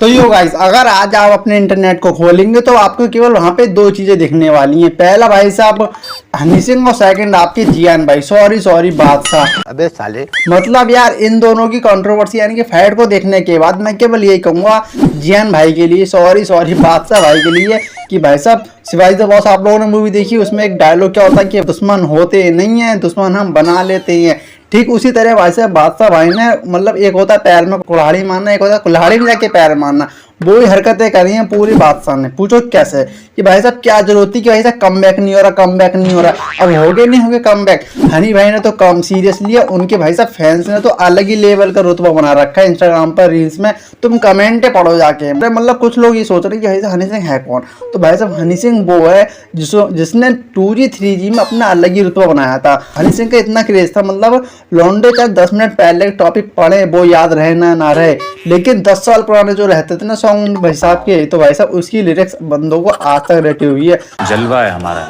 तो yo guys, अगर आज आप अपने इंटरनेट को खोलेंगे तो आपको केवल वहां पे दो चीजें दिखने वाली हैं। पहला भाई साहब हनी सिंह और सेकंड आपके जियान भाई सॉरी बादशाह। अबे साले, मतलब यार इन दोनों की कंट्रोवर्सी यानी कि फाइट को देखने के बाद मैं केवल यही कहूंगा जियान भाई के लिए सॉरी बादशाह भाई के लिए कि भाई साहब शिवाजी द बॉस आप लोगों ने मूवी देखी, उसमें एक डायलॉग क्या होता है कि दुश्मन होते नहीं है, दुश्मन हम बना लेते हैं। ठीक उसी तरह भाई साहब बादशाह भाई ने मतलब एक होता है पैर में कुल्हाड़ी मारना, एक होता है कुल्हाड़ी में जाके पैर मारना, वो ही हरकतें करी हैं पूरी बादशाह ने। पूछो कैसे कि भाई साहब क्या जरूरत थी कि भाई साहब कम बैक नहीं हो रहा। अब हो गए नहीं हो गए कम बैक। हनी भाई ने तो कम सीरियसली है, उनके भाई साहब फैंस ने तो अलग ही लेवल का रुतबा बना रखा है इंस्टाग्राम पर रील्स में। तुम कमेंट पढ़ो जाके, मतलब कुछ लोग ये सोच रहे हैं कि भाई साहब हनी सिंह है कौन। तो भाई साहब हनी सिंह वो है जिसने 2G 3G में अपना अलग ही रुतबा बनाया था। हनी सिंह का इतना क्रेज था, मतलब लौंडे चाहे 10 मिनट पहले टॉपिक पढ़े वो याद रहे ना रहे, लेकिन 10 साल पुराने जो रहते थे ना सॉन्ग भाई साहब के, तो भाई साहब उसकी लिरिक्स बंदों को आज तक रटी हुई है। जलवा है हमारा।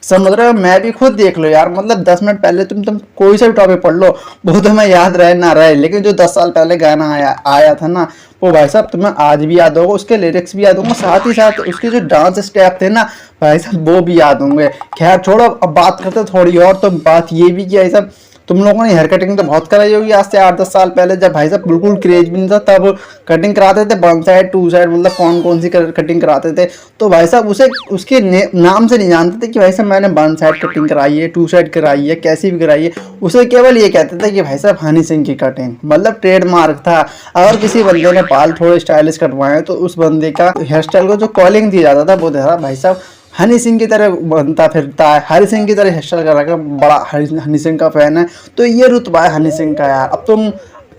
समझ रहे हो, मैं भी खुद देख लो यार, मतलब 10 मिनट पहले तुम कोई सा भी टॉपिक पढ़ लो वो तुम्हें याद रहे ना रहे, लेकिन जो 10 साल पहले गाना आया था ना वो भाई साहब तुम्हें आज भी याद होगा, उसके लिरिक्स भी याद होंगे, साथ ही साथ उसके जो डांस स्टेप थे ना भाई साहब वो भी याद होंगे। खैर छोड़ो, अब बात करते थोड़ी और। तो बात ये भी कि भाई साहब तुम लोगों ने हेयर कटिंग तो बहुत कराई होगी आज से 8-10 साल पहले, जब भाई साहब बिल्कुल क्रेज भी नहीं था तब कटिंग कराते थे 1 साइड 2 साइड, मतलब कौन सी कटिंग कराते थे। तो भाई साहब उसके नाम से नहीं जानते थे कि भाई साहब मैंने 1 साइड कटिंग कराई है, 2 साइड कराई है, कैसी भी कराई है। उसे केवल ये कहते थे कि भाई साहब हनी सिंह की कटिंग, मतलब ट्रेडमार्क था। अगर किसी बंदे ने बाल थोड़े स्टाइलिश कटवाए तो उस बंदे का हेयर स्टाइल को जो कॉलिंग दिया जाता था वो था भाई साहब हनी सिंह की तरह बनता फिरता है, हरी सिंह की तरह हेयर स्टाइल कर रखा, बड़ा हनी सिंह का फैन है। तो ये रुतबा है हनी सिंह का यार। अब तुम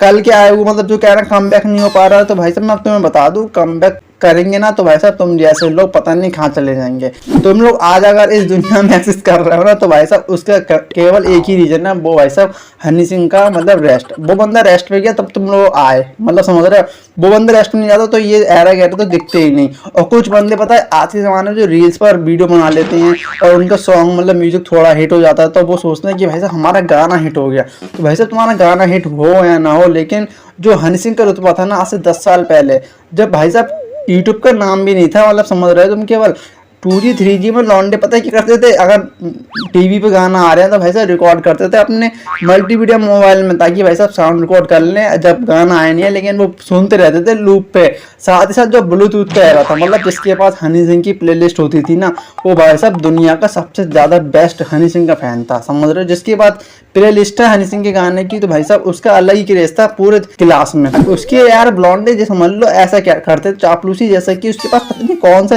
कल के आए हो, मतलब जो कह रहे हैं कम बैक नहीं हो पा रहा है, तो भाई साहब मैं तुम्हें बता दूं कम बैक करेंगे ना तो भाई साहब तुम जैसे लोग पता नहीं कहाँ चले जाएंगे। तुम लोग आज अगर इस दुनिया में एक्सिस्ट कर रहे हो ना तो भाई साहब उसका केवल एक ही रीजन है, वो भाई साहब हनी सिंह का मतलब रेस्ट। वो बंदा रेस्ट पे गया तब तुम लोग आए, मतलब समझ रहे हो। वो बंदा रेस्ट में नहीं जाता तो ये एरा गैरा तो दिखते ही नहीं। और कुछ बंदे पता है आज के ज़माने में जो रील्स पर वीडियो बना लेते हैं और उनका सॉन्ग मतलब म्यूजिक थोड़ा हिट हो जाता है तो वो सोचते हैं कि भाई साहब हमारा गाना हिट हो गया। तो भाई साहब तुम्हारा गाना हिट हो या ना हो, लेकिन जो हनी सिंह का रुतबा था ना आज से 10 साल पहले, जब भाई साहब यूट्यूब का नाम भी नहीं था, मतलब समझ रहे हो तुम, केवल 2G 3G में लौंडे पता है क्या करते थे, अगर टीवी पे गाना आ रहे हैं तो भाई साहब रिकॉर्ड करते थे अपने मल्टीमीडिया मोबाइल में, ताकि भाई साहब साउंड रिकॉर्ड कर लें जब गाना आया नहीं है, लेकिन वो सुनते रहते थे लूप पे। साथ ही साथ जो ब्लूटूथ पे आ रहा था, मतलब जिसके पास हनी सिंह की प्लेलिस्ट होती थी ना वो भाई साहब दुनिया का सबसे ज़्यादा बेस्ट हनी सिंह का फैन था। समझ रहे हो, जिसके बाद प्लेलिस्ट है हनी सिंह के गाने की तो भाई साहब उसका अलग ही क्रेज था पूरे क्लास में। उसके यार ब्लॉन्डे जो समझ लो ऐसा क्या करते चापलूसी, जैसा कि उसके पास पता नहीं कौन सा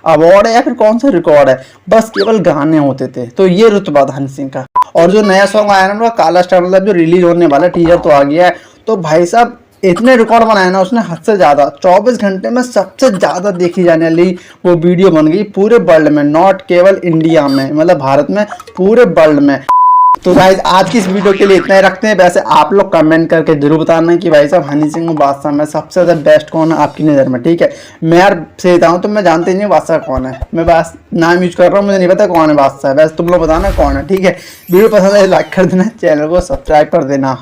अवार्ड है या फिर कौन सा रिकॉर्ड है, बस केवल गाने होते थे। तो ये रुतबा था हनी सिंह का। और जो नया सॉन्ग आया ना काला स्टार, मतलब जो रिलीज होने वाला टीजर तो आ गया है, तो भाई साहब इतने रिकॉर्ड बनाए ना उसने हद से ज़्यादा। 24 घंटे में सबसे ज़्यादा देखी जाने वाली वो वीडियो बन गई पूरे वर्ल्ड में, नॉट केवल इंडिया में, मतलब भारत में, पूरे वर्ल्ड में। तो गाइस आज की इस वीडियो के लिए इतना ही रखते हैं। वैसे आप लोग कमेंट करके जरूर बताना कि भाई साहब हनी सिंह बादशाह में सबसे ज़्यादा बेस्ट कौन है आपकी नज़र में, ठीक है। मैं यार से बताऊँ तो मैं जानते नहीं बादशाह कौन है, मैं बस नाम यूज कर रहा हूँ, मुझे नहीं पता कौन है बादशाह, वैसे तुम लोग बताना कौन है, ठीक है। वीडियो पसंद है लाइक कर देना, चैनल को सब्सक्राइब कर देना।